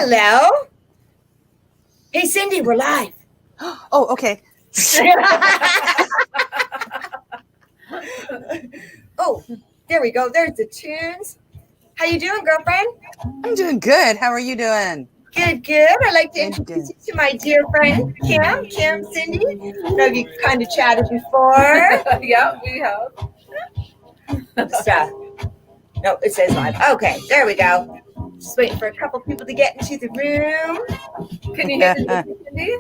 Hello. Hey, Cindy, we're live. Oh, okay. Oh, there we go. There's the tunes. How you doing, girlfriend? I'm doing good. How are you doing? Good, good. I'd like to introduce you to my dear friend, Kim. Kim, Cindy. I know you kind of chatted before. Yeah, we have. No, it says live. Okay, there we go. Just waiting for a couple people to get into the room. Can you hear the music, Cindy?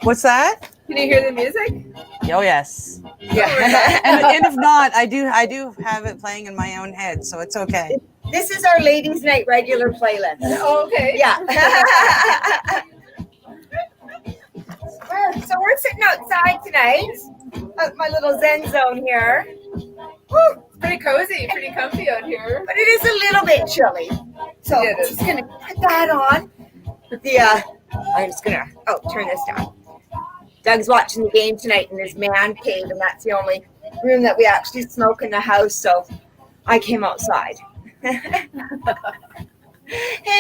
What's that? Can you hear the music? Oh, yes. Yeah. And if not, I do have it playing in my own head, so it's okay. This is our ladies' night regular playlist. Oh, okay. Yeah. So we're sitting outside tonight. My little zen zone here. Woo. It's pretty cozy, pretty comfy out here. But it is a little bit chilly. So Yeah, I'm just going to put that on. I'm just going to, turn this down. Doug's watching the game tonight in his man cave, and that's the only room that we actually smoke in the house, so I came outside. Hey,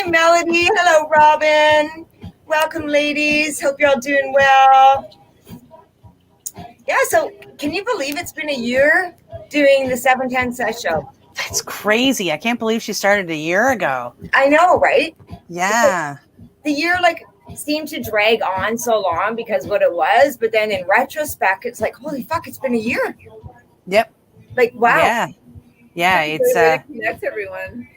Melody. Hello, Robin. Welcome, ladies. Hope you're all doing well. Yeah, so can you believe it's been a year doing the 710 Sesh show? That's crazy. I can't believe she started a year ago. I know, right? Yeah. The year, seemed to drag on so long because what it was, but then in retrospect, it's like, holy fuck, it's been a year. Yep. Wow. Yeah. It's to connect everyone.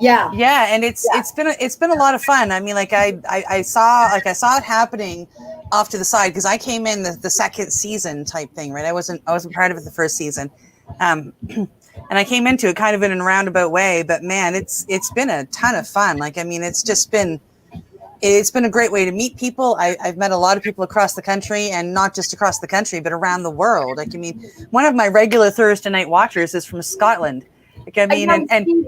Yeah. Yeah, and it's been a lot of fun. I mean, I saw it happening off to the side because I came in the second season type thing, right? I wasn't part of it the first season, and I came into it kind of in a roundabout way. But man, it's been a ton of fun. It's been a great way to meet people. I've met a lot of people across the country, and not just across the country, but around the world. One of my regular Thursday night watchers is from Scotland.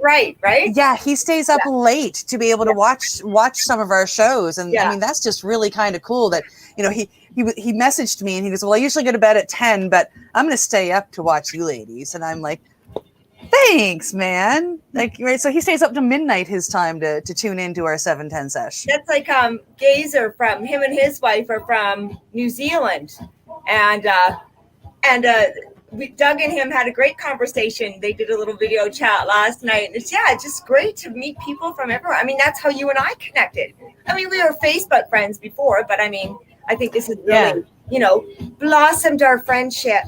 Right. Yeah, he stays up late to be able to watch some of our shows, and that's just really kind of cool. That he messaged me and he goes, "Well, I usually go to bed at 10, but I'm going to stay up to watch you ladies," and I'm like, "Thanks, man!" Right. So he stays up to midnight his time to tune into our 710 sesh. That's like Gazer from him and his wife are from New Zealand, and Doug and him had a great conversation. They did a little video chat last night, and it's just great to meet people from everywhere. I mean, that's how you and I connected. I mean, we were Facebook friends before, but I think this has really, blossomed our friendship.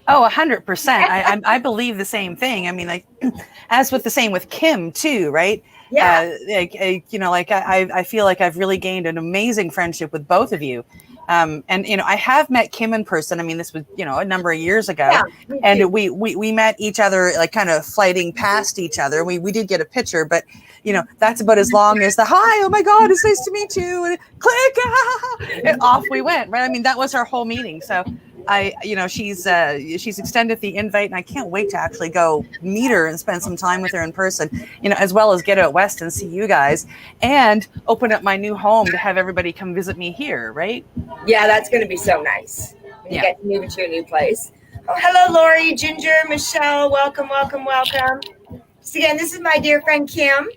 Oh, 100%. I believe the same thing. I mean, as with the same with Kim too, right? Yeah. I feel like I've really gained an amazing friendship with both of you. And I have met Kim in person. I mean, this was, a number of years ago, and we met each other, kind of flighting past each other. We did get a picture, but that's about as long as the hi, oh my God, it's nice to meet you, and click, and off we went. Right? I mean, that was our whole meeting. So she's extended the invite, and I can't wait to actually go meet her and spend some time with her in person, as well as get out west and see you guys and open up my new home to have everybody come visit me here. Right? Yeah, that's going to be so nice when you get to move into your new place. Oh, hello, Lori, Ginger, Michelle. Welcome. So again, this is my dear friend Kim,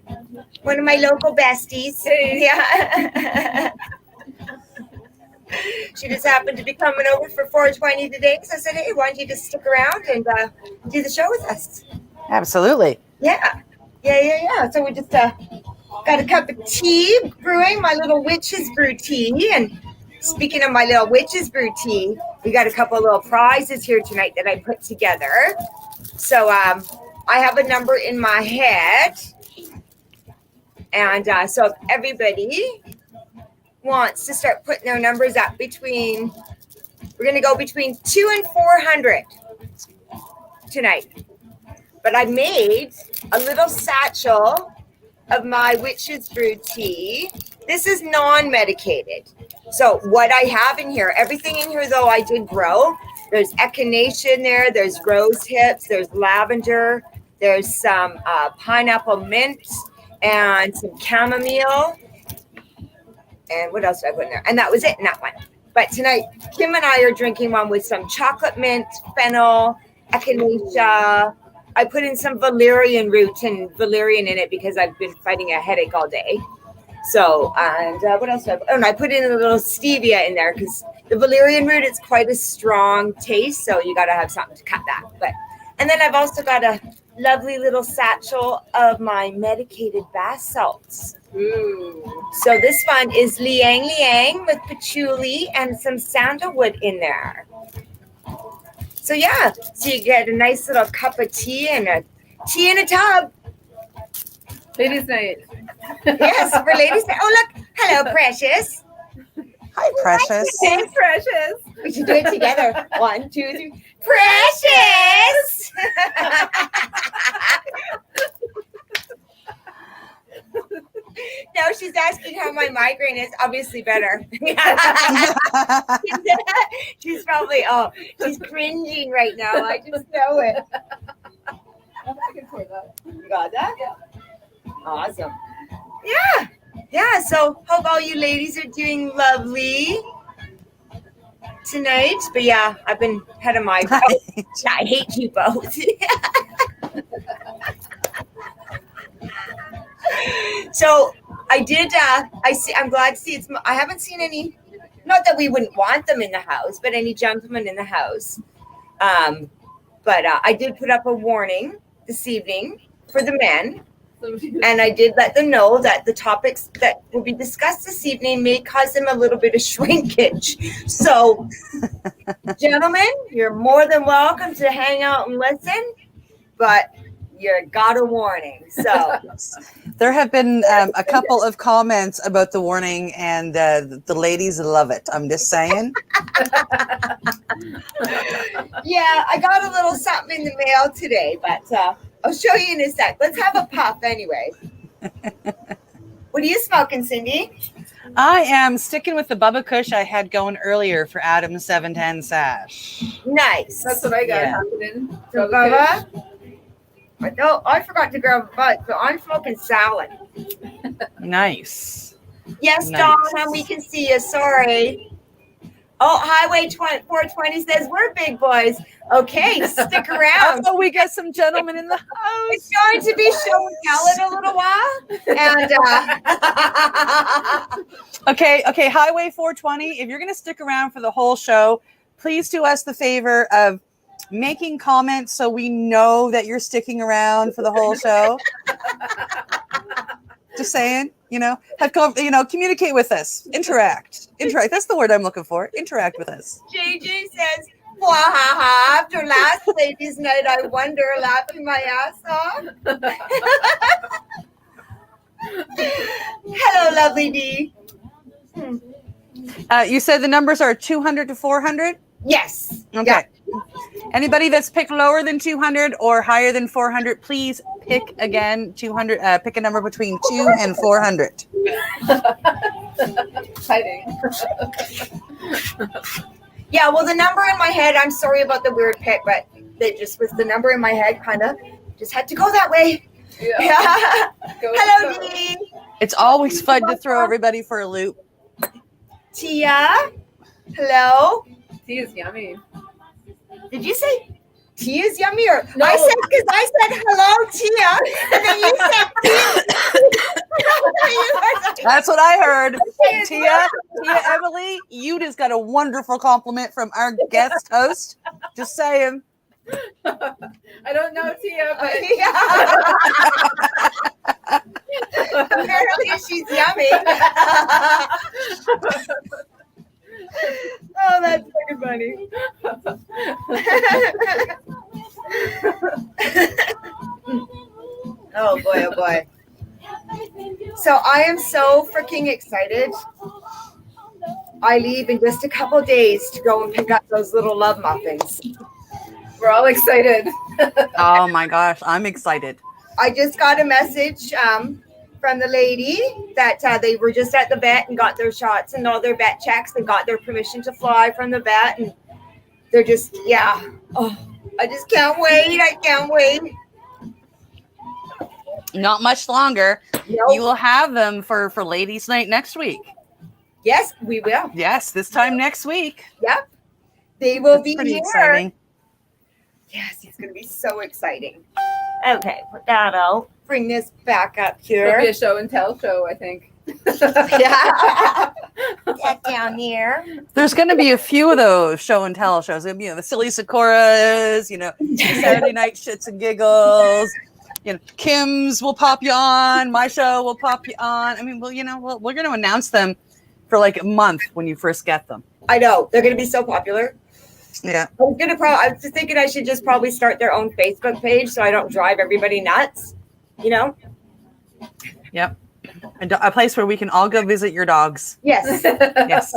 one of my local besties. Hey. Yeah. She just happened to be coming over for 420 today. So I said, hey, why don't you just stick around and do the show with us? Absolutely. Yeah. So we just got a cup of tea brewing, my little witch's brew tea. And speaking of my little witch's brew tea, we got a couple of little prizes here tonight that I put together. So I have a number in my head. And so if everybody wants to start putting their numbers up we're going to go between 2 and 400 tonight. But I made a little satchel of my witch's brew tea. This is non-medicated. So what I have in here, everything in here though I did grow. There's echinacea in there, there's rose hips, there's lavender, there's some pineapple mint and some chamomile. And what else did I put in there? And that was it in that one. But tonight, Kim and I are drinking one with some chocolate mint, fennel, echinacea. I put in some valerian root and valerian in it because I've been fighting a headache all day. So, and what else? And I put in a little stevia in there because the valerian root is quite a strong taste. So you got to have something to cut that. And then I've also got a lovely little satchel of my medicated bath salts. Ooh. So this one is liang liang with patchouli and some sandalwood in there. So yeah, so you get a nice little cup of tea and a tub. Ladies' night. Yes, for ladies. Oh look, hello, Precious. Hi, Precious. Hey, Precious. We should do it together. 1, 2, 3. Precious. Now she's asking how my migraine is. Obviously better. She's probably, she's cringing right now. I just know it. I can pour that. You got that? Yeah. Awesome. Yeah. So hope all you ladies are doing lovely tonight. But yeah, I've been had a migraine. I hate you both. So I did. I'm glad to see it's. I haven't seen any. Not that we wouldn't want them in the house, but any gentlemen in the house. But I did put up a warning this evening for the men, and I did let them know that the topics that will be discussed this evening may cause them a little bit of shrinkage. So, gentlemen, you're more than welcome to hang out and listen, but you got a warning. So there have been a couple of comments about the warning, and the ladies love it. I'm just saying. Yeah, I got a little something in the mail today, but I'll show you in a sec. Let's have a puff anyway. What are you smoking, Cindy? I am sticking with the Bubba Kush I had going earlier for Adam's 710 Sash. Nice. That's what I got Yeah. happening. So, Bubba? I forgot to grab a bite, so I'm smoking salad. Nice. Yes, Nice. Donna, we can see you. Sorry. Oh, Highway 420 says we're big boys. Okay, stick around. Oh, we got some gentlemen in the house. It's going to be show and tell in a little while. And Okay, Highway 420, if you're going to stick around for the whole show, please do us the favor of making comments so we know that you're sticking around for the whole show. Just saying, communicate with us. Interact. That's the word I'm looking for. Interact with us. JJ says, "Wahaha! After last ladies' night, I wonder, laughing my ass off." Hello, lovely D. You said the numbers are 200 to 400? Yes. Okay. Yeah. Anybody that's picked lower than 200 or higher than 400, please pick again 200. Pick a number between 2 and 400. Exciting. Yeah, well, the number in my head, I'm sorry about the weird pick, but it just was the number in my head, kind of just had to go that way. Yeah. Hello, Dee. It's always fun to throw everybody for a loop. Tia. Hello. Tea is yummy. Did you say tea is yummy? Or No. I said hello, Tia, and then you said tea. That's what I heard. Tia, Emily, you just got a wonderful compliment from our guest host. Just saying. I don't know Tia, but Apparently she's yummy. Oh, that's fucking funny. Oh boy, oh boy. So I am so freaking excited. I leave in just a couple days to go and pick up those little love muffins. we're all excited. Oh my gosh, I'm excited. I just got a message from the lady that they were just at the vet and got their shots and all their vet checks and got their permission to fly from the vet, and they're just, yeah. Oh, I just can't wait. I can't wait. Not much longer. Nope. You will have them for ladies' night next week. Yes, we will. Yes, this time next week. Yep. They will That's be pretty here. exciting. Yes, it's going to be so exciting. Okay, put that out. Bring this back up It'll be here. a show and tell show, I think. Yeah. Get down here. There's going to be a few of those show and tell shows. The Silly Sakuras, the Saturday Night Shits and Giggles. Kim's will pop you on. My show will pop you on. I mean, well, we're going to announce them for like a month when you first get them. I know they're going to be so popular. Yeah. I was just thinking I should just probably start their own Facebook page so I don't drive everybody nuts. Yep. A place where we can all go visit your dogs. Yes. Yes.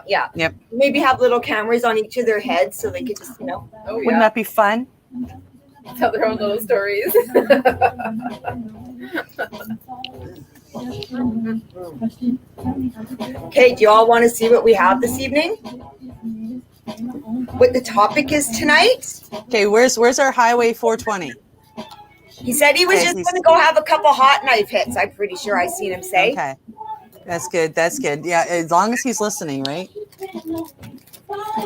Yeah. Yep. Maybe have little cameras on each of their heads so they could just, Wouldn't that be fun? Tell their own little stories. Okay, do you all want to see what we have this evening? What the topic is tonight? Okay, where's our Highway 420? He said he was just going to go have a couple hot knife hits. I'm pretty sure I seen him say. Okay. That's good. Yeah, as long as he's listening, right?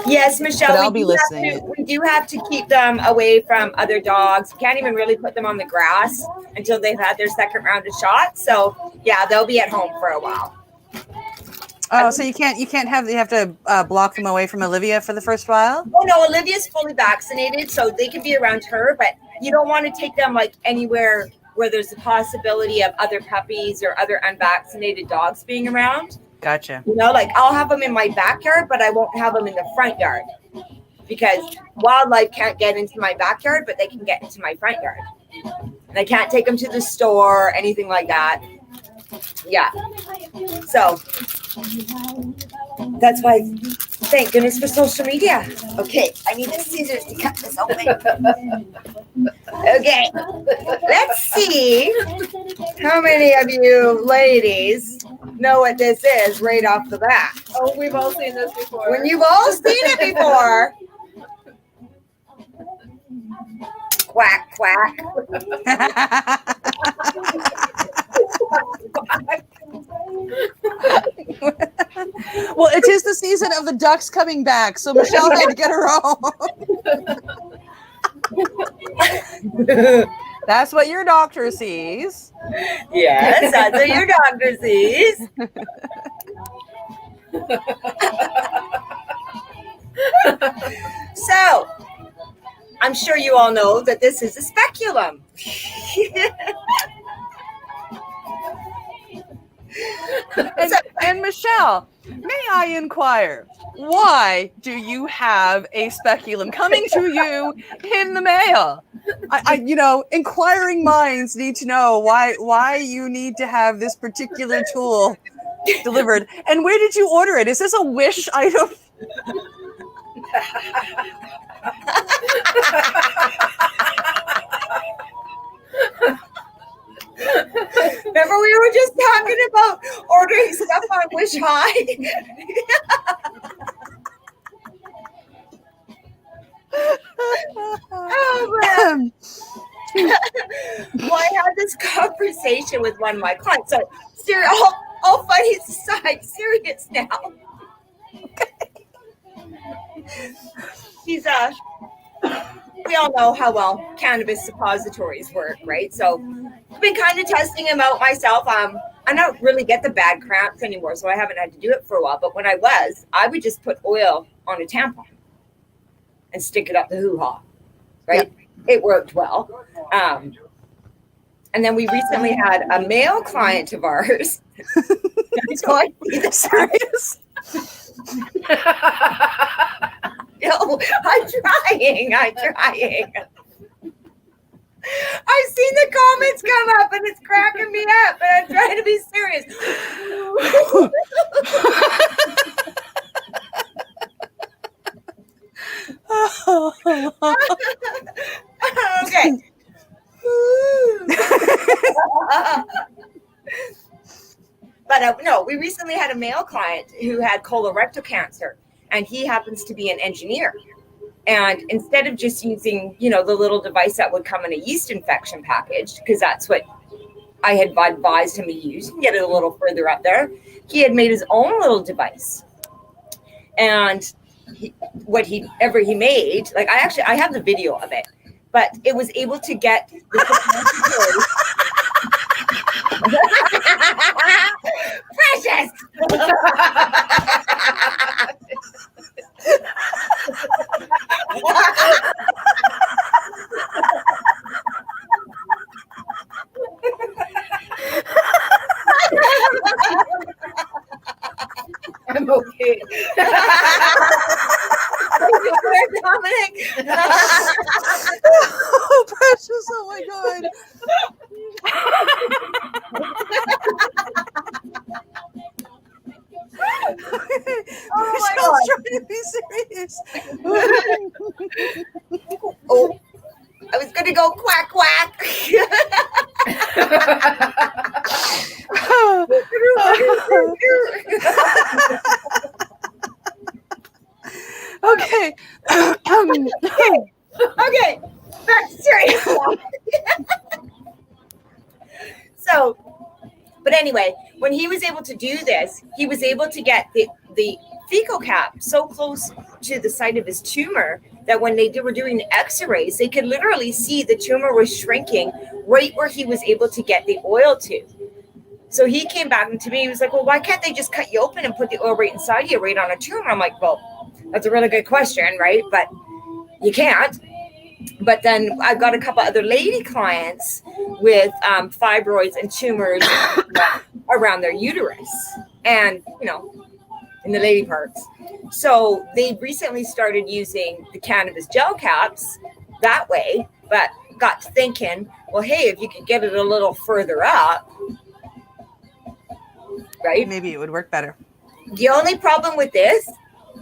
Yes, Michelle. But I'll be listening. We do have to keep them away from other dogs. We can't even really put them on the grass until they've had their second round of shots. So yeah, they'll be at home for a while. Oh, so you have to block them away from Olivia for the first while? Oh no, Olivia's fully vaccinated, so they can be around her, but you don't want to take them like anywhere where there's a possibility of other puppies or other unvaccinated dogs being around. Gotcha. Like I'll have them in my backyard, but I won't have them in the front yard because wildlife can't get into my backyard, but they can get into my front yard. And I can't take them to the store or anything like that. Yeah. So that's why, thank goodness for social media. Okay, I need the scissors to cut this open. Okay, let's see how many of you ladies know what this is right off the bat. Oh, we've all seen this before. When you've all seen it before. Quack, quack. Well, it is the season of the ducks coming back, so Michelle had to get her home. That's what your doctor sees. Yes, that's what your doctor sees. So, I'm sure you all know that this is a speculum. And Michelle, may I inquire, why do you have a speculum coming to you in the mail? Inquiring minds need to know why you need to have this particular tool delivered. And where did you order it? Is this a Wish item? Remember we were just talking about ordering stuff on Wish High? Oh, man. Well, I had this conversation with one of my clients. So, all funny aside, serious now. He's we all know how well cannabis suppositories work, right? So I've been kind of testing them out myself. I don't really get the bad cramps anymore, so I haven't had to do it for a while. But when I would just put oil on a tampon and stick it up the hoo-ha, right? Yep. It worked well. And then we recently had a male client of ours. Serious? No, I'm trying. I've seen the comments come up and it's cracking me up, but I'm trying to be serious. Okay. But no, we recently had a male client who had colorectal cancer, and he happens to be an engineer. And instead of just using, the little device that would come in a yeast infection package, because that's what I had advised him to use, get it a little further up there, he had made his own little device. And what he made, like I have the video of it, but it was able to get the Yes. I'm okay. Dominic. Oh, precious. Oh my God. Oh my Michelle's God. trying to be serious. Oh, I was going to go quack, quack. Okay. Okay, back to serious stuff. So, but anyway, when he was able to do this, he was able to get the fecal cap so close to the site of his tumor that when they were doing the x-rays, they could literally see the tumor was shrinking right where he was able to get the oil to. So he came back to me, he was like, well, why can't they just cut you open and put the oil right inside you, right on a tumor? I'm like, well, that's a really good question, right? But you can't. But then I've got a couple other lady clients with fibroids and tumors around their uterus and, you know, in the lady parts. So they recently started using the cannabis gel caps that way, but got to thinking, well, hey, if you could get it a little further up, right? Maybe it would work better. The only problem with this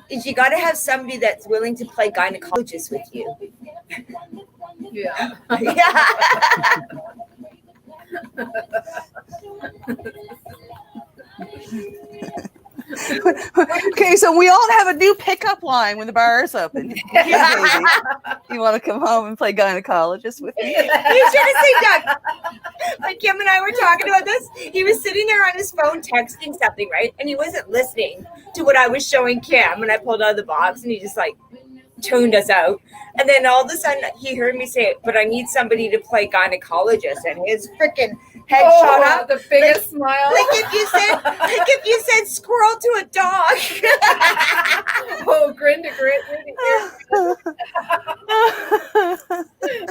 is you got to have somebody that's willing to play gynecologist with you. Yeah. Yeah. Okay, so we all have a new pickup line when the bar is open. Hey, baby, you want to come home and play gynecologist with me? You should have seen Doug. When Kim and I were talking about this, he was sitting there on his phone texting something, right? And he wasn't listening to what I was showing Kim. And I pulled out of the box and he just like tuned us out. And then all of a sudden he heard me say, but I need somebody to play gynecologist. And his freaking head shot up. The biggest smile. Like if you said squirrel to a dog. Oh, grin to grin.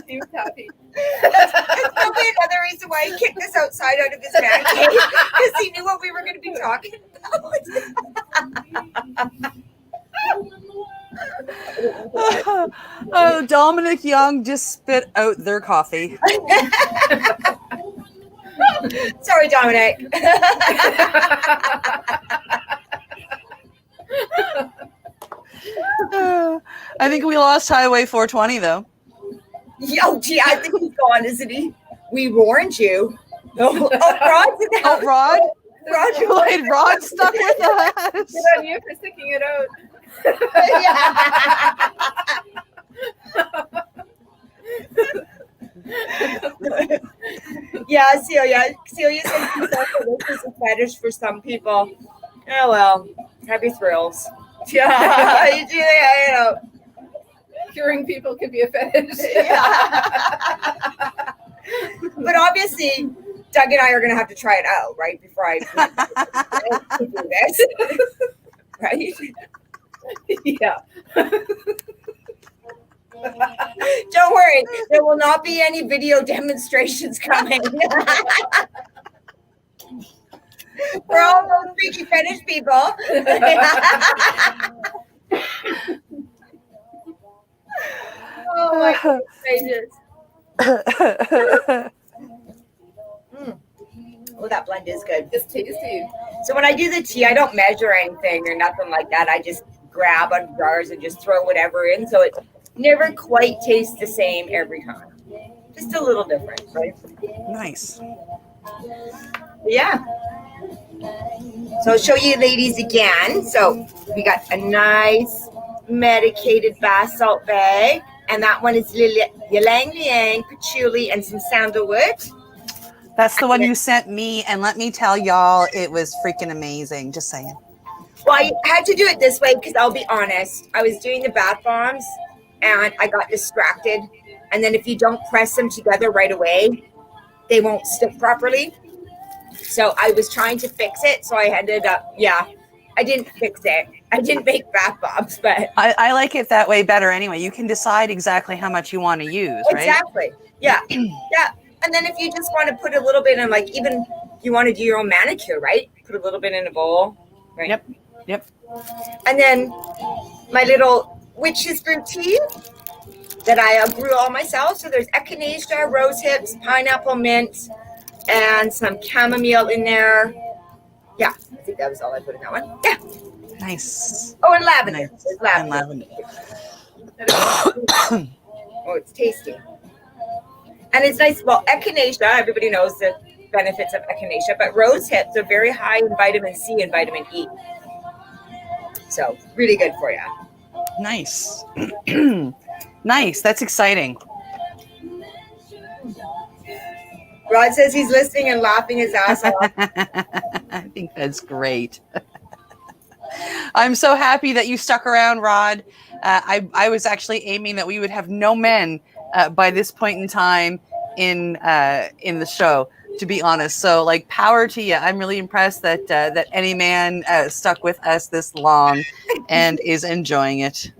He was happy. That's probably another reason why he kicked us outside out of his man cave, because he knew what we were going to be talking about. Dominic Young just spit out their coffee. Sorry, Dominic. I think we lost Highway 420 though. Yo, gee, I think he's gone, isn't he? We warned you. Oh, Rod's in the house. Rod? Rod, Rod stuck with us. Good on you for sticking it out. Yeah, Celia. Celia said this is a fetish for some people. Oh well, have your thrills. Yeah, you know. Curing people could be a fetish. Yeah. But obviously, Doug and I are going to have to try it out, right? Before I do this. Right? Yeah. Don't worry. There will not be any video demonstrations coming. For all those freaky fetish people. Oh my goodness. Oh, that blend is good. It's tasty. So when I do the tea, I don't measure anything or nothing like that. I just grab on jars and just throw whatever in. So it never quite tastes the same every time. Just a little different, right? Nice. Yeah. So I'll show you ladies again. So we got a nice medicated bath salt bag. And that one is ylang ylang, patchouli, and some sandalwood. That's the one you sent me. And let me tell y'all, it was freaking amazing. Just saying. Well, I had to do it this way because I'll be honest. I was doing the bath bombs and I got distracted. And then if you don't press them together right away, they won't stick properly. So I was trying to fix it. So I ended up, I didn't fix it. I didn't make bath bombs, but I like it that way better anyway. You can decide exactly how much you want to use, right? exactly. Yeah. Yeah. And then if you just want to put a little bit in, like, even you want to do your own manicure, right? Put a little bit in a bowl, right? Yep. And then my little witch's brew tea that I brew all myself. So there's echinacea, rose hips, pineapple mint, and some chamomile in there. Yeah, I think that was all I put in that one. Yeah. Nice. Oh, and lavender. Nice. There's lavender. And lavender. Oh, it's tasty. And it's nice. Well, echinacea, everybody knows the benefits of echinacea, but rose hips are very high in vitamin C and vitamin E. So really good for you. Nice. Nice. That's exciting. Rod says he's listening and laughing his ass off. I think that's great. I'm so happy that you stuck around, Rod. I was actually aiming that we would have no men by this point in time in the show, to be honest. So, like, power to you. I'm really impressed that that any man stuck with us this long and is enjoying it.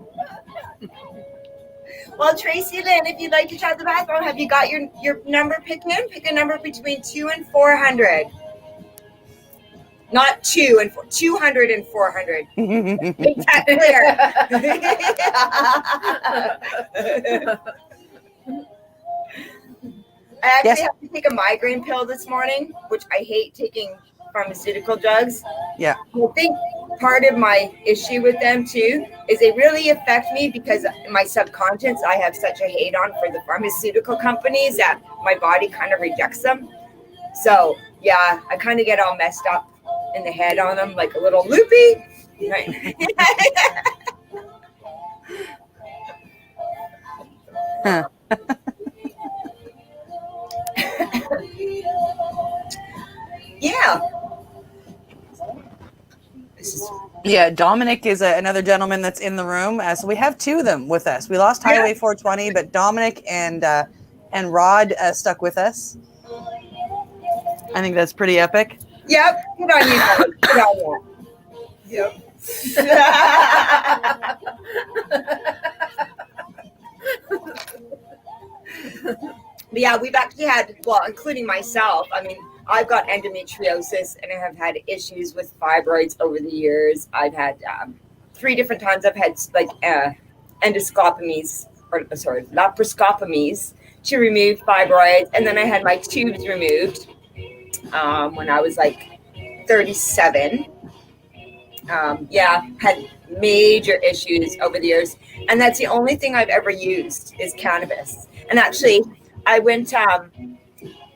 Well, Tracy Lynn, if you'd like to try the bathroom, have you got your number picked in? Pick a number between 2 and 400. Not 2 and 4, 200 and 400. Make that clear. I actually have to take a migraine pill this morning, which I hate taking pharmaceutical drugs. Yeah. I think part of my issue with them too is they really affect me because my subconscious, I have such a hate on for the pharmaceutical companies that my body kind of rejects them. So yeah, I kind of get all messed up in the head on them, like a little loopy. Right. Huh. Yeah. Yeah, Dominic is another gentleman that's in the room. So we have two of them with us. We lost Highway 420, but Dominic and Rod stuck with us. I think that's pretty epic. Yep. Good on you. Good on you. Yep. But yeah, we've actually had, well, including myself. I mean, I've got endometriosis and I have had issues with fibroids over the years. I've had 3 different times I've had like laparoscopies to remove fibroids. And then I had my tubes removed when I was like 37. Had major issues over the years. And that's the only thing I've ever used is cannabis. And actually, I went,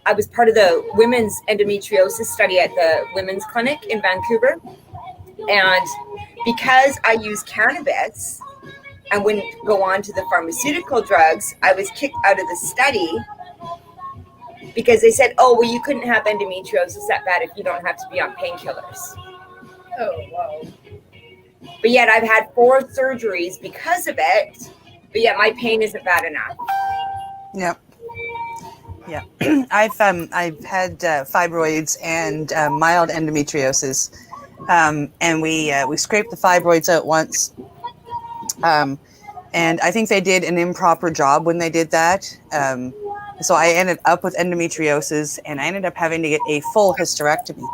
I was part of the women's endometriosis study at the women's clinic in Vancouver. And because I use cannabis and wouldn't go on to the pharmaceutical drugs, I was kicked out of the study because they said, oh, well, you couldn't have endometriosis that bad if you don't have to be on painkillers. Oh, wow. But yet I've had 4 surgeries because of it, but yet my pain isn't bad enough. Yep. Yeah, I've had fibroids and mild endometriosis, and we scraped the fibroids out once, and I think they did an improper job when they did that. So I ended up with endometriosis, and I ended up having to get a full hysterectomy.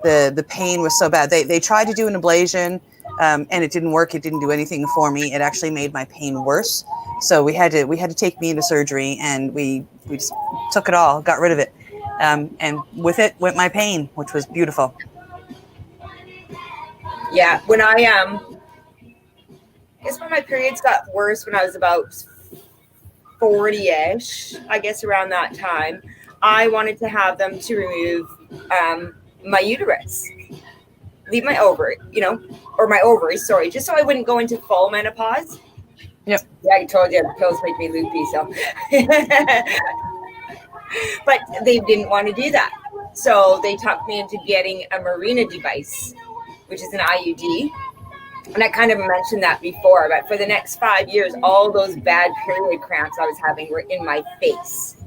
The pain was so bad. They tried to do an ablation, and it didn't work. It didn't do anything for me. It actually made my pain worse. So we had to take me into surgery, and we just took it all, got rid of it, and with it went my pain, which was beautiful. Yeah, when I guess when my periods got worse when I was about 40-ish, I guess around that time, I wanted to have them to remove my uterus, leave my ovary, or my ovaries, sorry, just so I wouldn't go into full menopause. Yep. Yeah, I told you the pills make me loopy, so. But they didn't want to do that. So they talked me into getting a Mirena device, which is an IUD. And I kind of mentioned that before, but for the next 5 years, all those bad period cramps I was having were in my face.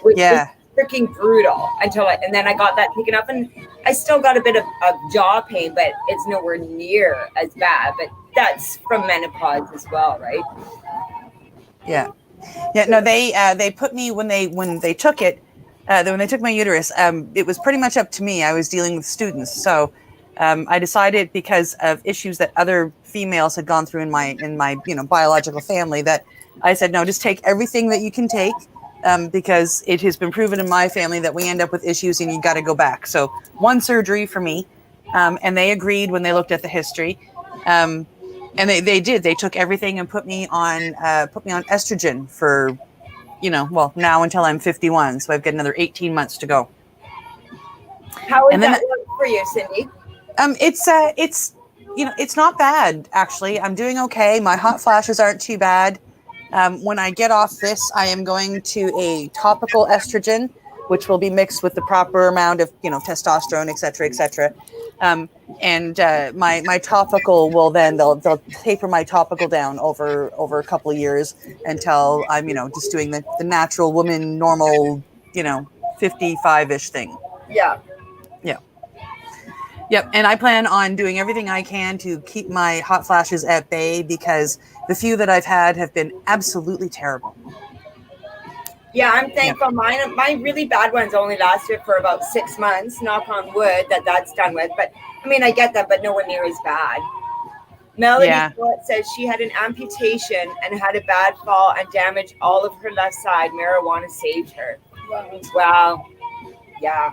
Which is freaking brutal and then I got that taken up, and I still got a bit of jaw pain, but it's nowhere near as bad. But that's from menopause as well, right? Yeah. No, they put me when they took it, when they took my uterus. It was pretty much up to me. I was dealing with students, so I decided, because of issues that other females had gone through in my biological family, that I said, no, just take everything that you can take, because it has been proven in my family that we end up with issues and you got to go back. So one surgery for me, and they agreed when they looked at the history. And they did. They took everything and put me on estrogen for, now until I'm 51. So I've got another 18 months to go. How is that work for you, Cindy? It's not bad, actually. I'm doing okay. My hot flashes aren't too bad. When I get off this, I am going to a topical estrogen, which will be mixed with the proper amount of, testosterone, et cetera, et cetera. And my topical will then, they'll taper my topical down over a couple of years until I'm, just doing the natural woman, normal, 55-ish thing. Yeah. Yeah. Yep. And I plan on doing everything I can to keep my hot flashes at bay, because the few that I've had have been absolutely terrible. Yeah, I'm thankful. Yeah. My really bad ones only lasted for about 6 months. Knock on wood that's done with. But I mean, I get that, but nowhere near as bad. Melody says she had an amputation and had a bad fall and damaged all of her left side. Marijuana saved her. Wow. Yeah.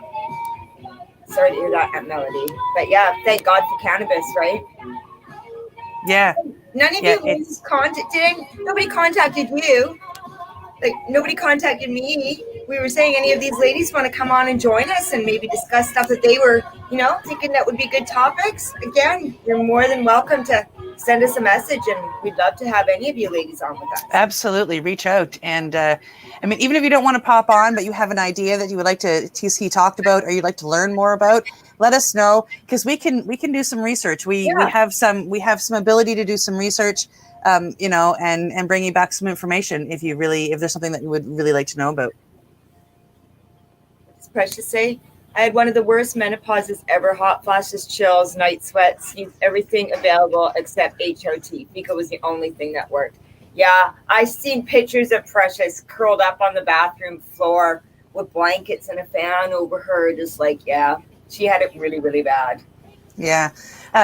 Sorry to hear that, Melody. But yeah, thank God for cannabis, right? Yeah. None of you nobody contacted you. Like, nobody contacted me. We were saying, any of these ladies want to come on and join us and maybe discuss stuff that they were, thinking that would be good topics. Again, you're more than welcome to send us a message, and we'd love to have any of you ladies on with us. Absolutely. Reach out. And even if you don't want to pop on, but you have an idea that you would like to see talked about, or you'd like to learn more about, let us know, because we can do some research. We have some ability to do some research, and bring you back some information if there's something that you would really like to know about. It's precious to say, I had one of the worst menopauses ever. Hot flashes, chills, night sweats, used everything available except HRT. Fika was the only thing that worked. Yeah, I've seen pictures of Precious curled up on the bathroom floor with blankets and a fan over her, just like, she had it really, really bad. Yeah.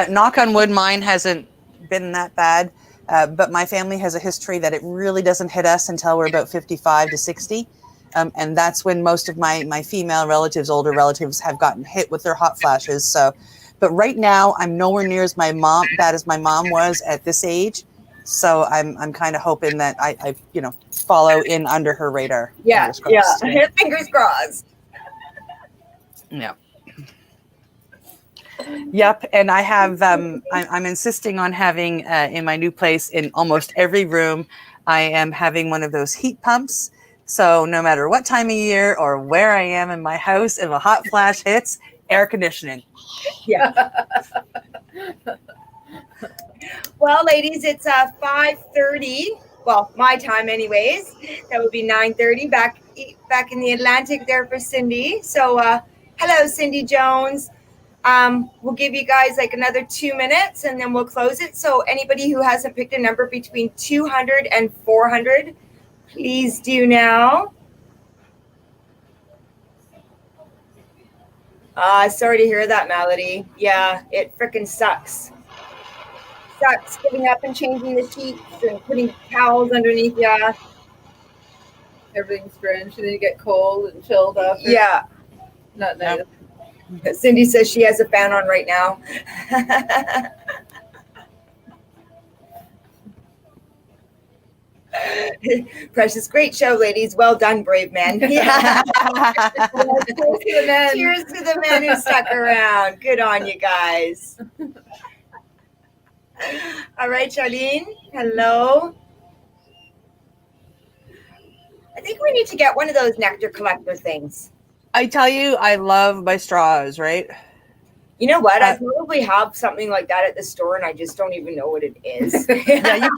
Knock on wood, mine hasn't been that bad. But my family has a history that it really doesn't hit us until we're about 55 to 60. And that's when most of my female relatives, older relatives, have gotten hit with their hot flashes. So, but right now I'm nowhere near as bad as my mom was at this age. So I'm kind of hoping that I follow in under her radar. Yeah. Fingers crossed. Yeah. Yep. And I have, I'm insisting on having, in my new place, in almost every room, I am having one of those heat pumps. So no matter what time of year or where I am in my house, if a hot flash hits, air conditioning. Yeah. Well, ladies, it's 5:30. Well, my time anyways. That would be 9:30 back in the Atlantic there for Cindy. So hello, Cindy Jones. We'll give you guys like another 2 minutes and then we'll close it. So anybody who hasn't picked a number between 200 and 400, please do now. Sorry to hear that, Melody. Yeah, it freaking sucks. Sucks getting up and changing the sheets and putting towels underneath you. Everything's strange. And then you get cold and chilled after. Yeah. Not nice. Cindy says she has a fan on right now. Precious, great show, ladies. Well done, brave men. Yeah. Cheers to the men who stuck around. Good on you guys. All right, Charlene. Hello. I think we need to get one of those nectar collector things. I tell you, I love my straws, right? You know what? I probably have something like that at the store, and I just don't even know what it is. Yeah,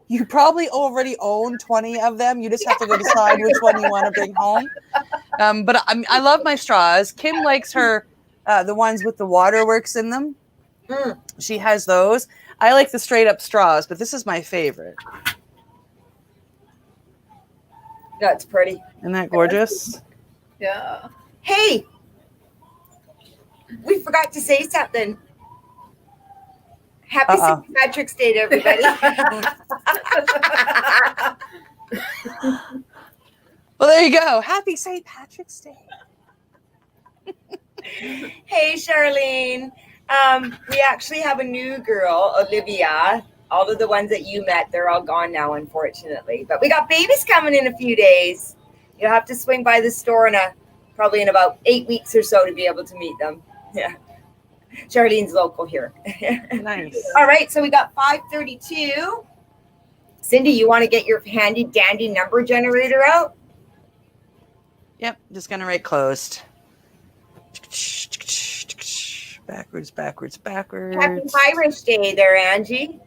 you probably already own 20 of them. You just have to go decide which one you want to bring home. But I love my straws. Kim likes her the ones with the waterworks in them. She has those. I like the straight up straws, but this is my favorite. That's pretty. Isn't that gorgeous? Yeah. Hey, we forgot to say something. Happy St. Patrick's Day to everybody. Well, there you go. Happy St. Patrick's Day. Hey, Charlene. We actually have a new girl, Olivia. All of the ones that you met, they're all gone now, unfortunately. But we got babies coming in a few days. You'll have to swing by the store probably in about 8 weeks or so to be able to meet them. Yeah. Charlene's local here. Nice. All right, so we got 532. Cindy, you want to get your handy dandy number generator out? Yep, just gonna write closed. Backwards. Happy HighRish Day there, Angie.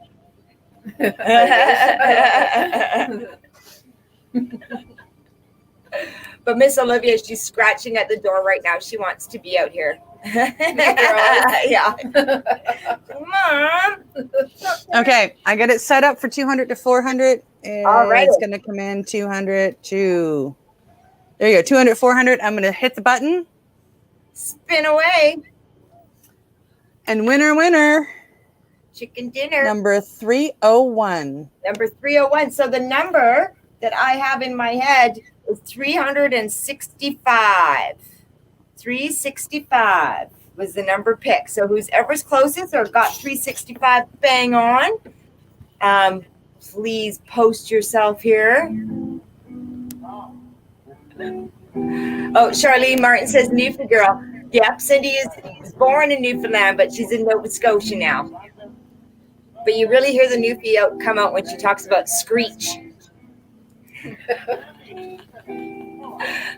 But Miss Olivia, she's scratching at the door right now. She wants to be out here. Yeah. Mom. Okay, I got it set up for 200 to 400. All right. It's going to come in 200 to... There you go, 200, 400. I'm going to hit the button. Spin away. And winner. Chicken dinner. Number 301. Number 301. So the number that I have in my head is 365. 365 was the number picked. So who's ever's closest or got 365 bang on, please post yourself here. Oh, Charlene Martin says Newfoundland girl. Yep, Cindy is born in Newfoundland, but she's in Nova Scotia now. But you really hear the Newfie come out when she talks about screech.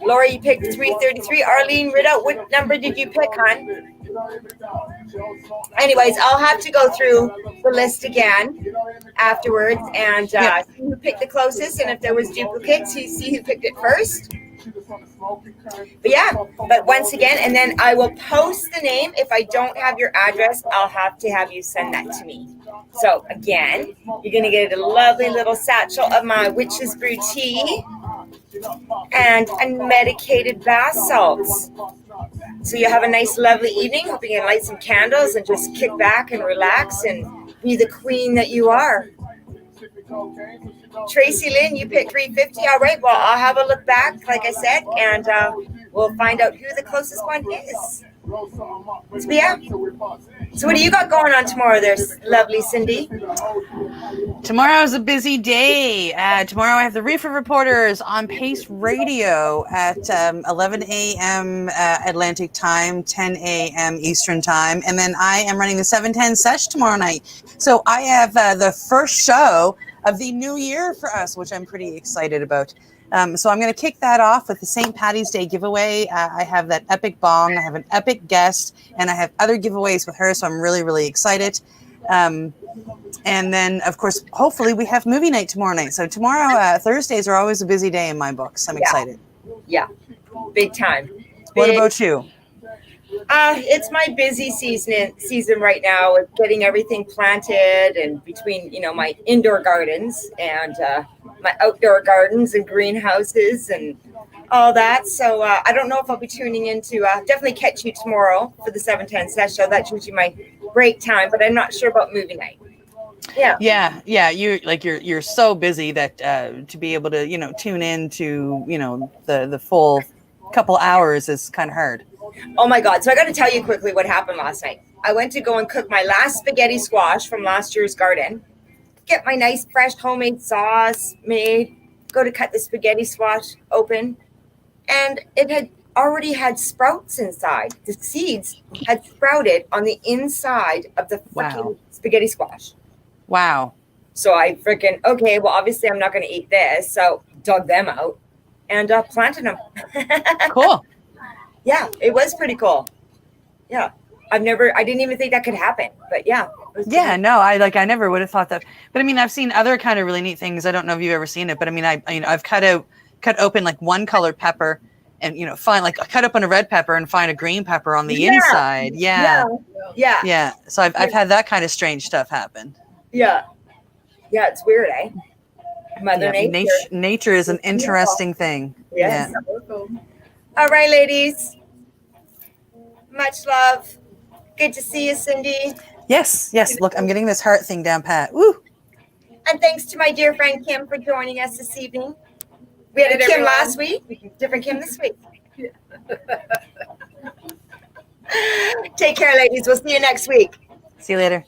Laura, you picked 333. Arlene Rideout, what number did you pick, hon? Anyways, I'll have to go through the list again afterwards and see who picked the closest, and if there was duplicates, you see who picked it first. But once again, and then I will post the name. If I don't have your address, I'll have to have you send that to me. So again, you're going to get a lovely little satchel of my Witch's Brew tea and unmedicated bath salts. So you have a nice, lovely evening. Hoping you can light some candles and just kick back and relax and be the queen that you are. Tracy Lynn, you picked 350. All right. Well, I'll have a look back, like I said, and we'll find out who the closest one is. So, yeah. So what do you got going on tomorrow there, lovely Cindy? Tomorrow is a busy day. Tomorrow I have the Reefer Reporters on Pace Radio at 11 a.m. Atlantic time, 10 a.m. Eastern time. And then I am running the 710 Sesh tomorrow night. So I have the first show of the new year for us, which I'm pretty excited about. So I'm going to kick that off with the St. Patty's Day giveaway. I have that epic bong. I have an epic guest, and I have other giveaways with her. So I'm really, really excited. And then, of course, hopefully we have movie night tomorrow night. So tomorrow, Thursdays are always a busy day in my books. I'm excited. Yeah, big time. What about you? It's my busy season right now with getting everything planted and between, my indoor gardens and my outdoor gardens and greenhouses and all that. So I don't know if I'll be tuning into, definitely catch you tomorrow for the 710 Sesh show. That's usually my break time, but I'm not sure about movie night. Yeah. You're so busy that to be able to, tune in to, the full couple hours is kind of hard. Oh my God. So I got to tell you quickly what happened last night. I went to go and cook my last spaghetti squash from last year's garden, get my nice fresh homemade sauce made, go to cut the spaghetti squash open, and it had already had sprouts inside. The seeds had sprouted on the inside of the freaking spaghetti squash. Wow. So I freaking, okay, well, obviously I'm not going to eat this. So dug them out and planted them. Cool. Yeah, it was pretty cool. Yeah. I didn't even think that could happen, but yeah. Yeah, no, I never would have thought that. But I mean, I've seen other kind of really neat things. I don't know if you've ever seen it, but I mean, I've cut open like one colored pepper and, find like cut open a red pepper and find a green pepper on the inside. Yeah. So I've had that kind of strange stuff happen. Yeah. Yeah, it's weird, eh? Mother Nature. Nature is an interesting thing. Yes. Yeah. All right, ladies. Much love. Good to see you, Cindy. Yes. Look, I'm getting this heart thing down pat. Woo. And thanks to my dear friend Kim for joining us this evening. We had a Kim last week, different Kim this week. Take care, ladies. We'll see you next week. See you later.